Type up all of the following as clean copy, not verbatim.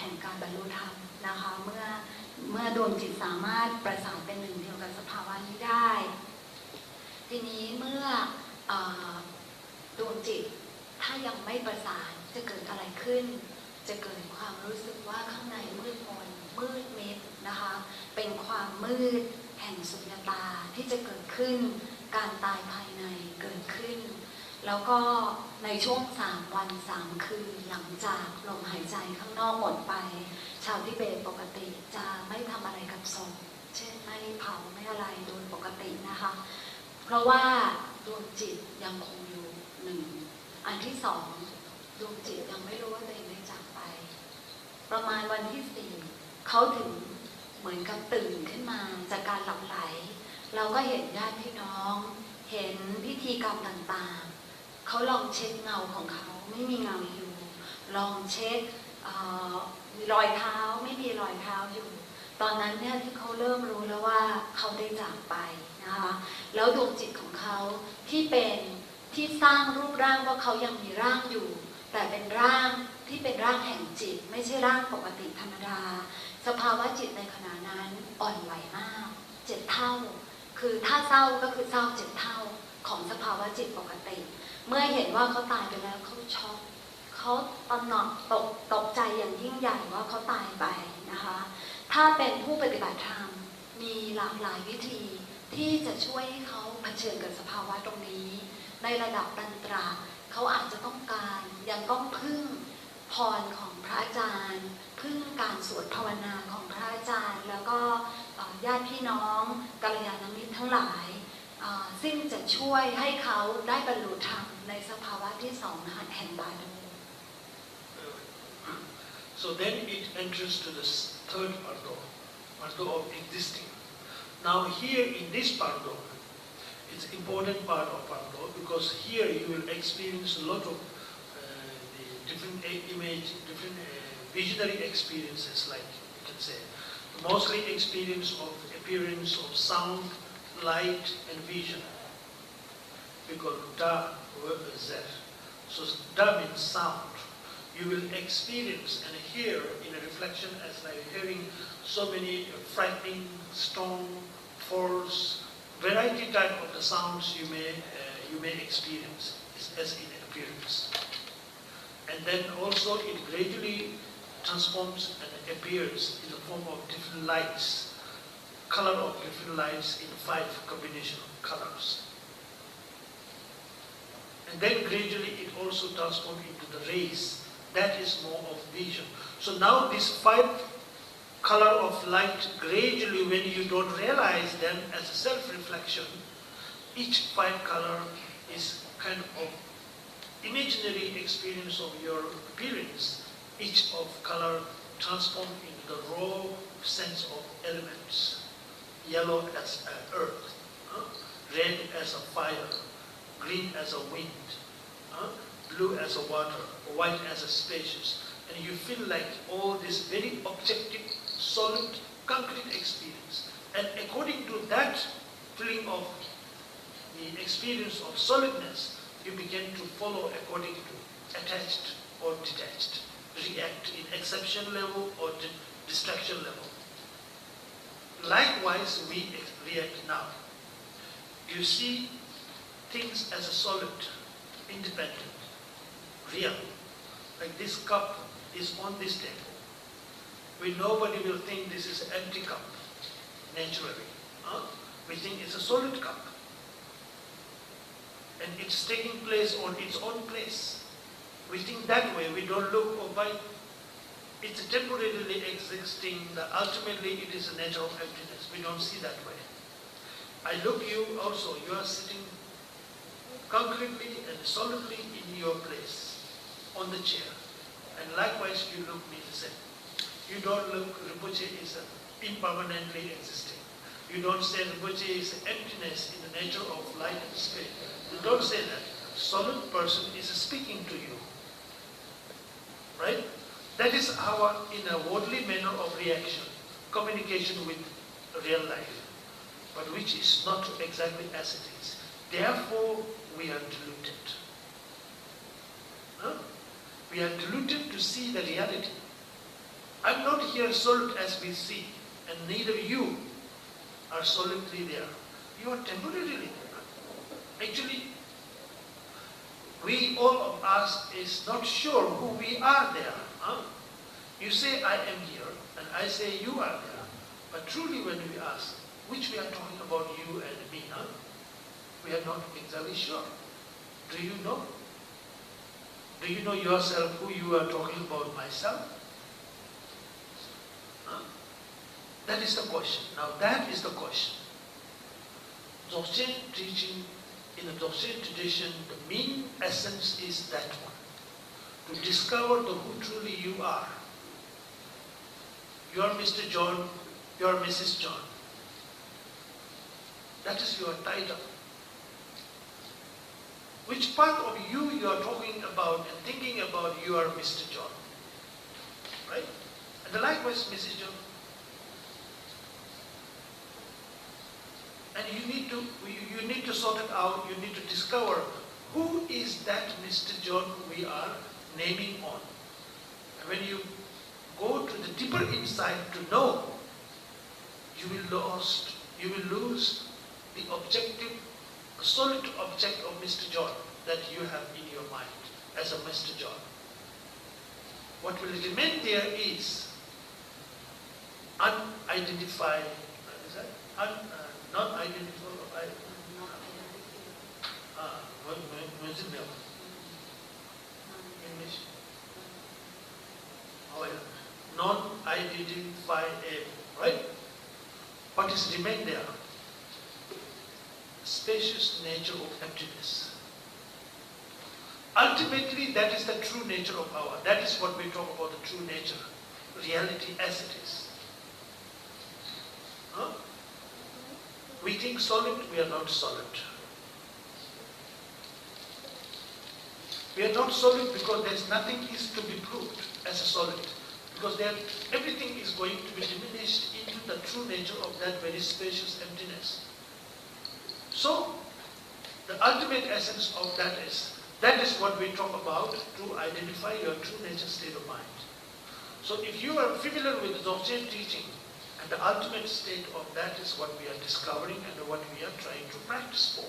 แห่งการบรรลุธรรมนะคะเมื่อดวงจิตสามารถประสานเป็นหนึ่งเดียวกับสภาวะนี้ได้ทีนี้เมื่อดวงจิตถ้ายังไม่ประสานจะเกิดอะไรขึ้นจะเกิดความรู้สึกว่าข้างในมืดมนมืดมิดนะคะเป็นความมืดแห่งสุญญตาที่จะเกิดขึ้นการตายภายในเกิดขึ้นแล้วก็ในช่วง3 วัน 3 คืนหลังจากลมหายใจข้างนอกหมดไปชาวทิเบตปกติจะไม่ทำอะไรกับศพเช่นไม่เผาไม่อะไรโดยปกตินะคะเพราะว่าดวงจิตยังคงอยู่1อันที่2ดวงจิตยังไม่รู้ว่าตัวเองได้จากไปประมาณวันที่4เขาถึงเหมือนกับตื่นขึ้นมาจากการหลับไหลเราก็เห็นญาติพี่น้องเห็นพิธีกรรมต่างๆเขาลองเช็คเงาของเขาไม่มีเงาอยู่ลองเช็ครอยเท้าไม่มีรอยเท้าอยู่ตอนนั้นเนี่ยที่เขาเริ่มรู้แล้วว่าเขาได้จากไปนะคะแล้วดวงจิตของเขาที่สร้างรูปร่างว่าเขายังมีร่างอยู่แต่เป็นร่างที่เป็นร่างแห่งจิตไม่ใช่ร่างปกติธรรมดาสภาวะจิตในขณะนั้นอ่อนไหวมาก7 เท่าคือถ้าเศร้าก็คือเศร้า7 เท่าของสภาวะจิตปกติเมื่อเห็นว่าเขาตายไปแล้วเขาช็อกเขาตระหนักตกใจอย่างยิ่งใหญ่ว่าเขาตายไปนะคะถ้าเป็นผู้ปฏิบัติธรรมมีหลากหลายวิธีที่จะช่วยให้เขาเผชิญกับสภาวะตรงนี้ในระดับตันตระเขาอาจจะต้องการยังต้องพึ่งพรของพระอาจารย์พึ่งการสวดภาวนาของพระอาจารย์แล้วก็ญาติพี่น้องกัลยาณมิตรทั้งหลายซึ่งจะช่วยให้เขาได้บรรลุธรรมในสภาวะที่2แห่งบาดู So then it enters to the third pardo of existing. Now here in this pardo, it's important part of pardo because here you will experience a lot of the different image, different visionary experiences, like you can say. Mostly experience of appearance of sound, light and vision. Because da is there. So da means sound. You will experience and hear in a reflection as like hearing so many frightening, strong, false, variety type of the sounds you may experience as in appearance. And then also it gradually transforms and appears in the form of different lights, color of different lights in 5 combination of colors. And then gradually it also transforms into the rays. That is more of vision. So now this 5 color of light gradually, when you don't realize them as a self-reflection, each 5 color is kind of imaginary experience of your appearance. Each of color transformed into the raw sense of elements. Yellow as earth, red as a fire, green as a wind, blue as a water, white as a spacious. And you feel like all this very objective, solid, concrete experience. And according to that feeling of the experience of solidness, you begin to follow according to attached or detached. React in exception level or distraction level. Likewise, we react now. You see things as a solid, independent, real. Like this cup is on this table. Nobody will think this is an empty cup, naturally. We think it's a solid cup. And it's taking place on its own place. We think that way, we don't look by it's temporarily existing, ultimately it is a nature of emptiness. We don't see that way. I look you also, you are sitting concretely and solidly in your place, on the chair. And likewise you look me the same. You don't look Rinpoche is impermanently existing. You don't say Rinpoche is emptiness in the nature of light and spirit. You don't say that. Solid person is speaking to you. Right? That is our, in a worldly manner of reaction, communication with real life, but which is not exactly as it is. Therefore, we are deluded. We are deluded to see the reality. I'm not here solid as we see, and neither you are solidly there. You are temporarily there. Actually, we all of us is not sure who we are there. Huh? You say I am here, and I say you are there. But truly when we ask, which we are talking about you and me, huh? We are not exactly sure. Do you know? Do you know yourself who you are talking about, myself? Huh? That is the question. Now that is the question. Dzogchen teaching, in the Dzogchen tradition, the main essence is that one. To discover the who truly you are. You are Mr. John, you are Mrs. John. That is your title. Which part of you are talking about and thinking about you are Mr. John? Right? And likewise Mrs. John. And you need to sort it out, you need to discover who is that Mr. John we are naming on. And when you go to the deeper insight to know, you will lose the objective, the solid object of Mr. John that you have in your mind as a Mr. John. What will remain there is unidentified, non-identified, English. Oh yeah. Non-identified, right? What is remain there? Spacious nature of emptiness. Ultimately, that is the true nature of our. That is what we talk about, the true nature, reality as it is. Huh? We think solid, we are not solid. We are not solid because there is nothing is to be proved as a solid. Because everything is going to be diminished into the true nature of that very spacious emptiness. So, the ultimate essence of that is what we talk about to identify your true nature state of mind. So if you are familiar with the Dzogchen teaching, and the ultimate state of that is what we are discovering and what we are trying to practice for.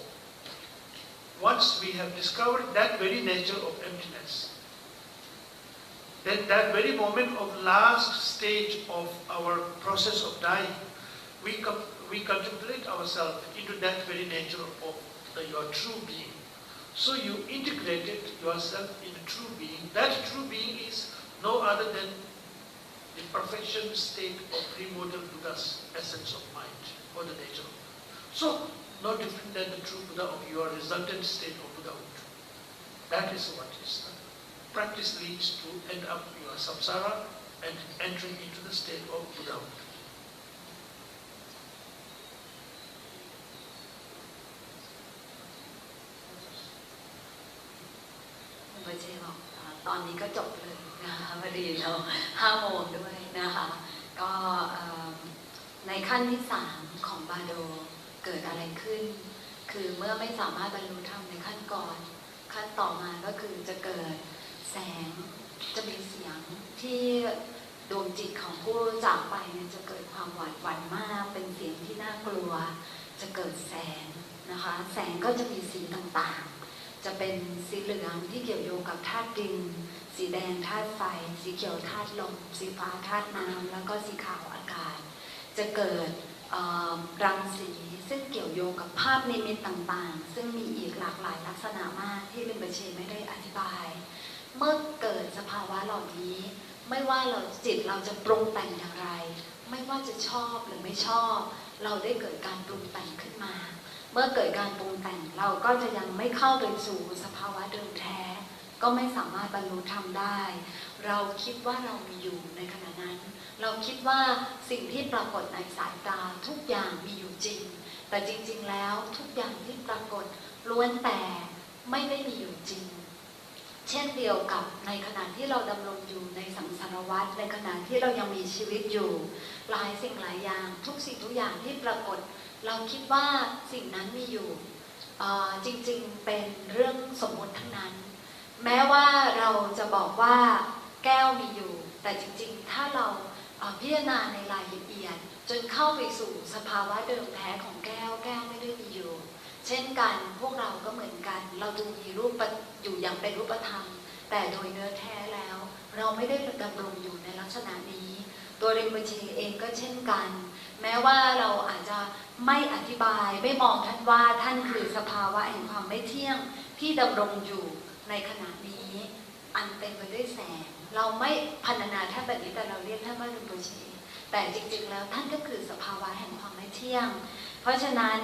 Once we have discovered that very nature of emptiness, then that very moment of last stage of our process of dying, we contemplate ourselves into that very nature of your true being. So you integrated yourself in the true being. That true being is no other than the perfection state of primordial Buddha's essence of mind or the nature of Buddha. So, no different than the true Buddha of your resultant state of Buddhahood. That is what is the practice leads to end up your samsara and entering into the state of Buddhahood. Нима Дакпа ตอนนี้ก็จบเลยนะคะพอดีเรา5 โมงด้วยนะคะก็ในขั้นที่3ของบาโดเกิดอะไรขึ้นคือเมื่อไม่สามารถบรรลุธรรมในขั้นก่อนขั้นต่อมาก็คือจะเกิดแสงจะมีเสียงที่ดวงจิตของผู้จากไปเนี่ยจะเกิดความหวาดหวั่นมากเป็นเสียงที่น่ากลัวจะเกิดแสงนะคะแสงก็จะมีสีต่างๆจะเป็นสีเหลืองที่เกี่ยวโยงกับธาตุดินสีแดงธาตุไฟสีเขียวธาตุลมสีฟ้าธาตุน้ำแล้วก็สีขาวอากาศจะเกิดรังสีซึ่งเกี่ยวโยงกับภาพนิมิตต่างๆซึ่งมีอีกหลากหลายลักษณะมากที่ริมปเชไม่ได้อธิบายเมื่อเกิดสภาวะเหล่านี้ไม่ว่าจิตเราจะปรุงแต่งอย่างไรไม่ว่าจะชอบหรือไม่ชอบเราได้เกิดการปรุงแต่งขึ้นมาเมื่อเกิดการปรุงแต่งเราก็จะยังไม่เข้าไปสู่สภาวะเดิมแท้ก็ไม่สามารถบรรลุธรรมได้เราคิดว่าเรามีอยู่ในขณะนั้นเราคิดว่าสิ่งที่ปรากฏในสายตาทุกอย่างมีอยู่จริงแต่จริงๆแล้วทุกอย่างที่ปรากฏล้วนแต่ไม่ได้มีอยู่จริงเช่นเดียวกับในขณะที่เราดำรงอยู่ในสังสารวัฏในขณะที่เรายังมีชีวิตอยู่หลายสิ่งหลายอย่างทุกสิ่งทุกอย่างที่ปรากฏเราคิดว่าสิ่งนั้นมีอยู่จริงๆเป็นเรื่องสมมติทั้งนั้นแม้ว่าเราจะบอกว่าแก้วมีอยู่ แต่จริงๆถ้าเราพิจารณาในรายละเอียดจนเข้าไปสู่สภาวะเดิมแท้ของแก้วไม่ได้มีอยู่เช่นกันพวกเราก็เหมือนกันเราดูมีรูปอยู่อย่างเป็นรูปธรรมแต่โดยเนื้อแท้แล้วเราไม่ได้ดำรงอยู่ในลักษณะนี้ตัวริมโปเชเองก็เช่นกันแม้ว่าเราอาจจะไม่อธิบายไม่มองท่านว่าท่านคือสภาวะแห่งความไม่เที่ยงที่ดำรงอยู่ในขณะนี้อันเต็มไปด้วยแสงเราไม่พรรณนาท่านแบบนี้แต่เราเรียกท่านว่าริมโปเชแต่จริงๆแล้วท่านก็คือสภาวะแห่งความไม่เที่ยงเพราะฉะนั้น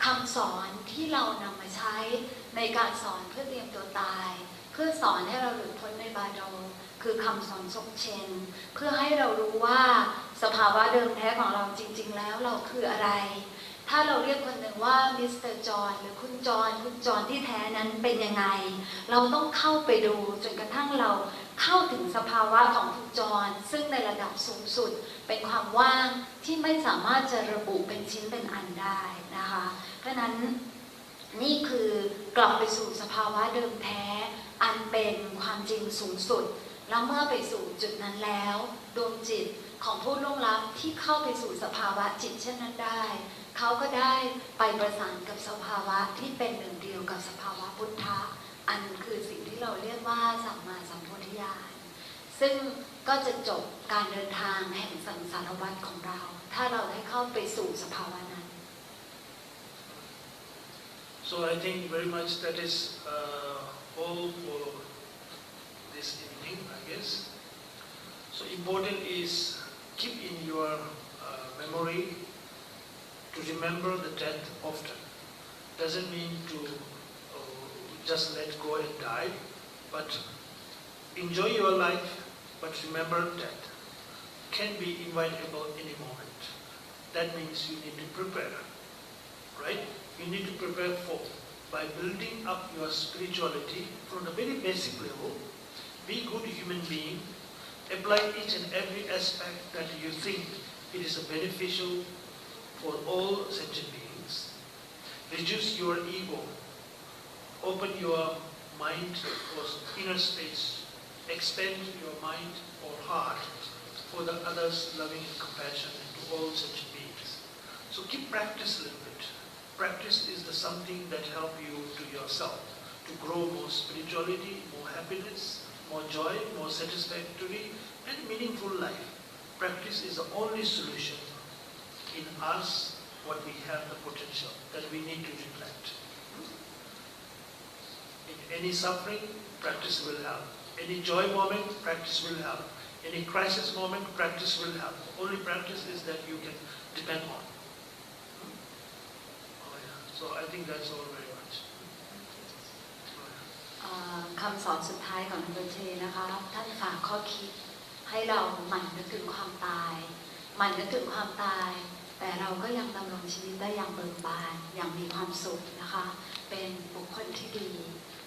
คำสอนที่เรานำมาใช้ในการสอนเพื่อเตรียมตัวตายเพื่อสอนให้เราหลุดพ้นในบาโดคือคำสอนซกเชนเพื่อให้เรารู้ว่าสภาวะเดิมแท้ของเราจริงๆแล้วเราคืออะไรถ้าเราเรียกคนหนึ่งว่ามิสเตอร์จอห์นหรือคุณจอห์นที่แท้นั้นเป็นยังไงเราต้องเข้าไปดูจนกระทั่งเราเข้าถึงสภาวะของคุณจอห์นซึ่งในระดับสูงสุดเป็นความว่างที่ไม่สามารถจะระบุเป็นชิ้นเป็นอันได้นะคะเพราะนั้นนี่คือกลับไปสู่สภาวะเดิมแท้อันเป็นความจริงสูงสุดแล้วเมื่อไปสู่จุดนั้นแล้วดวงจิตของผู้ล่วงลับที่เข้าไปสู่สภาวะจิตเช่นนั้นได้เขาก็ได้ไปประสานกับสภาวะที่เป็นหนึ่งเดียวกับสภาวะพุทธะอันคือสิ่งที่เราเรียกว่าสัมมาสัมโพธิญาณซึ่งก็จะจบการเดินทางแห่งสังสารวัฏของเราถ้าเราได้เข้าไปสู่สภาวะนั้น So I think very much that is all for this evening, I guess. So important is keep in your memory to remember the death often. Doesn't mean to just let go and die, but enjoy your life, but remember death can be inevitable any moment. That means you need to prepare, right? You need to prepare for by building up your spirituality from the very basic level. Be good human being. Apply each and every aspect that you think it is beneficial for all sentient beings. Reduce your ego. Open your mind for inner space. Expand your mind or heart for the others' loving compassion to all sentient beings. So keep practice a little bit. Practice is the something that help you to yourself to grow more spirituality, more happiness, more joy, more satisfactory and meaningful life. Practice is the only solution in us what we have the potential that we need to reflect. In any suffering, practice will help. Any joy moment, practice will help. Any crisis moment, practice will help. Only practice is that you can depend on. So I think that's all very much. คำสอนสุดท้ายของริมโปเชนะคะท่านฝากข้อคิดให้เราหมั่นนึกถึงความตายหมั่นนึกถึงความตายแต่เราก็ยังดำรงชีวิตได้อย่างเบิกบานอย่างมีความสุขนะคะเป็นบุคคลที่ดี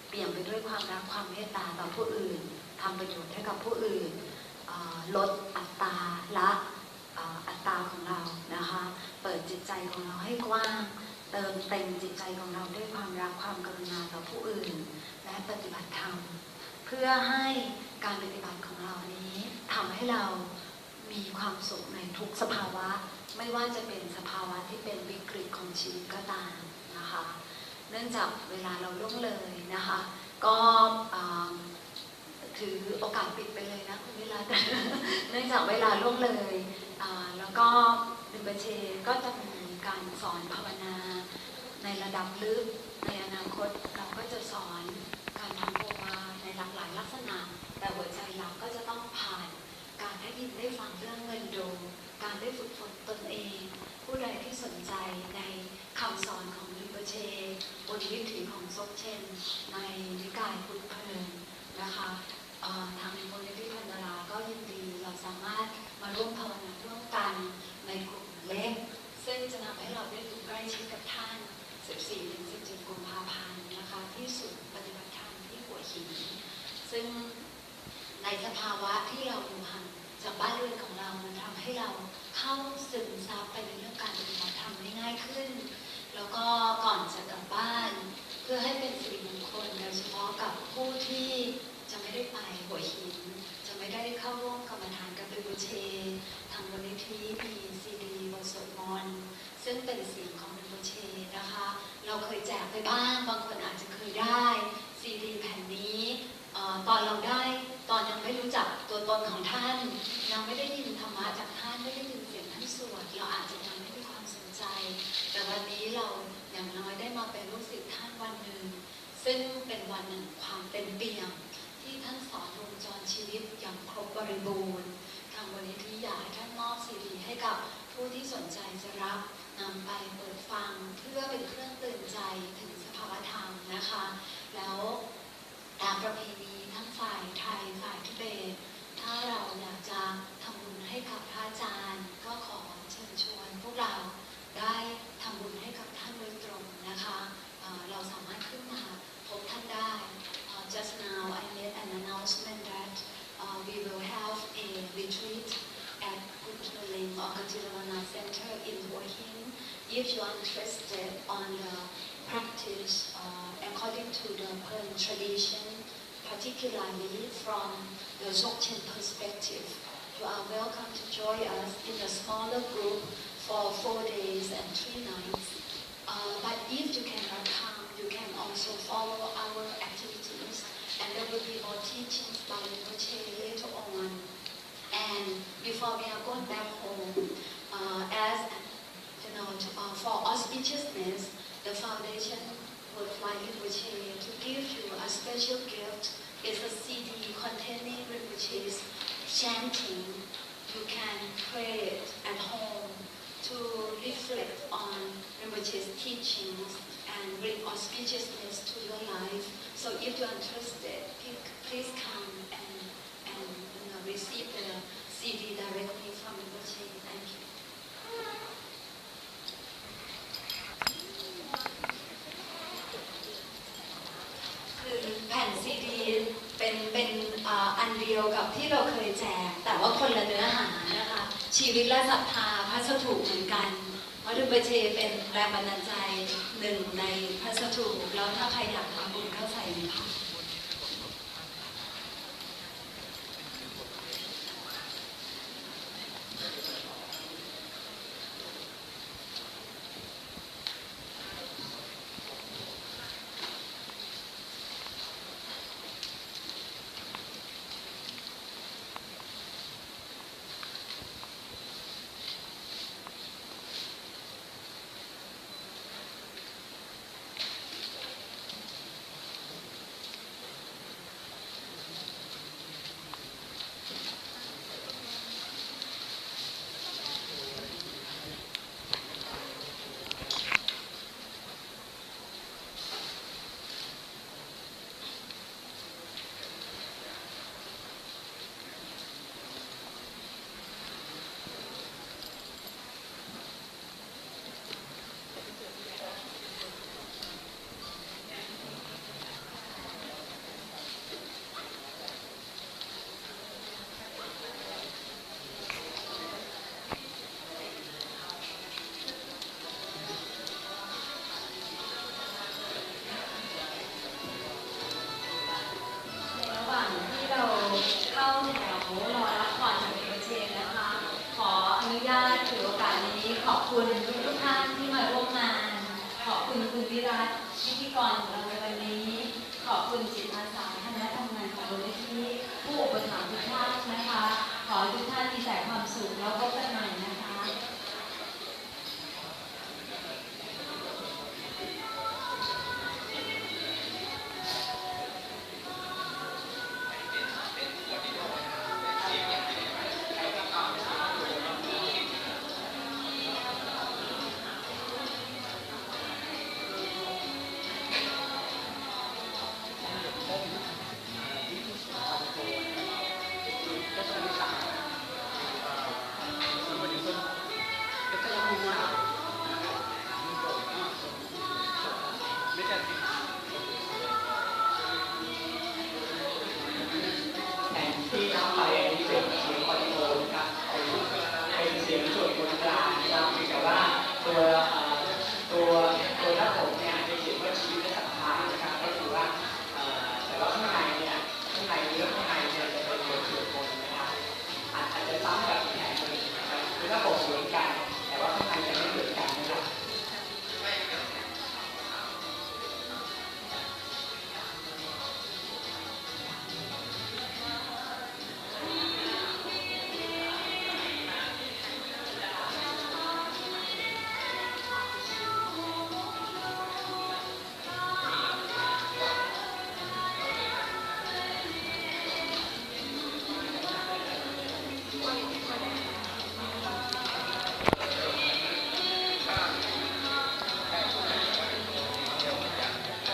เปี่ยมไปด้วยความรักความเมตตาต่อผู้อื่นทำประโยชน์ให้กับผู้อื่นลดอัตตาละอัตตาของเรานะคะเปิดจิตใจของเราให้กว้างเติมเต็มจิตใจของเราด้วยความรักความกรุณาต่อผู้อื่นและปฏิบัติธรรมเพื่อให้การปฏิบัติของเรานี้ทำให้เรามีความสุขในทุกสภาวะไม่ว่าจะเป็นสภาวะที่เป็นวิกฤตของชีวิตก็ตามนะคะเนื่องจากเวลาเราล่วงเลยนะคะก็ถือโอกาสปิดไปเลยนะคุณวิรัตเนื่องจากเวลาล่วงเลยแล้วก็ริมโปเชก็จะมีการสอนภาวนาในระดับลึกในอนาคตเราก็จะสอนการทำโภมาในหลากหลายลักษณะแต่หัวใจเราก็จะต้องผ่านการได้ยินได้ฟังเรื่องเงินโดการได้ฝึกฝนตนเองผู้ใดที่สนใจในคำสอนของริมโปเชบนวิถีของซกเชนในนิกายพุทธเพลินนะคะทางมูลนิธิพันดาราก็ยินดีเราสามารถมาร่วมภาวนาร่วมกันในกลุ่มเล็กซึ่งจะทำให้เราได้อยู่ใกล้ชิดกับท่าน 14-17 กุมภาพันธ์นะคะที่ศูนย์ปฏิบัติธรรมที่หัวหินซึ่งในสภาวะที่เราอยู่ห่างจากบ้านเรือนของเรามันทำให้เราเข้าซึมซับไปในเรื่องการปฏิบัติธรรมได้ง่ายขึ้นแล้วก็ก่อนจะกลับบ้านเพื่อให้เป็นสิริมงคลโดยเฉพาะกับผู้ที่จะไม่ได้ไปหัวหินจะไม่ได้เข้าร่วมกรรม เป็นเสียงของรินโปเชนะคะเราเคยแจกไปบ้างบางคนอาจจะเคยได้ซีดีแผ่นนี้ตอนเราได้ตอนยังไม่รู้จักตัวตนของท่านยังไม่ได้ยินธรรมะจากท่านไม่ได้ยินเสียงท่านสวดเราอาจจะยังไม่มีความสนใจแต่วันนี้เราอย่างน้อยได้มาเป็นลูกศิษย์ท่านวันหนึ่งซึ่งเป็นวันหนึ่งความเป็นเปี่ยมที่ท่านสอนวงจรชีวิตอย่างครบบริบูรณ์ทางมูลนิธิอยากให้ท่านมอบซีดีให้กับผู้ที่สนใจจะรับนำไปเปิดฟังเพื่อเป็นเครื่องเตือนใจถึงสภาวธรรมนะคะแล้วตามประเพณีทั้งฝ่ายไทยฝ่ายทิเบตถ้าเราอยากจะทำบุญให้กับพระอาจารย์ก็ขอเชิญชวนพวกเราได้ทำบุญให้กับท่านโดยตรงนะคะเราสามารถขึ้นมาพบท่านได้ Just now I made an announcement that we will have a retreat at Lim or Kajiravana Center in Hua Hin. If you are interested on the practice according to the current tradition, particularly from the Dzogchen perspective, you are welcome to join us in a smaller group for 4 days and 3 nights. But if you cannot come, you can also follow our activities, and there will be more teachings by Rinpoche later on. And before we are going back home, as you know, for auspiciousness, the foundation would like Rinpoche to give you a special gift. It's a CD containing Rinpoche's chanting. You can pray it at home to reflect on Rinpoche's teachings and bring auspiciousness to your life. So if you are interested, please come and receive the CD directly from Rinpoche. Thank you. คือแผ่นซีดีเป็นอันเดียวกับที่เราเคยแจกแต่ว่าคนละเนื้อหานะคะชีวิตและศรัทธาพระสถูปเหมือนกันเพราะรินโปเชเป็นแรงบันดาลใจหนึ่งในพระสถูปแล้วถ้าใครอยากทำบุญเข้าใส่ในภาพขอบคุณทุกท่านที่มาร่วมงานขอบคุณคุณวิรัตพิธีกรของเราในวันนี้ขอบคุณจิตอาสาคณะทำงานของมูลนิธิผู้อุปถัมภ์ทุกท่านนะคะขอให้ทุกท่านมีแต่ความสุขแล้วพบกันใหม่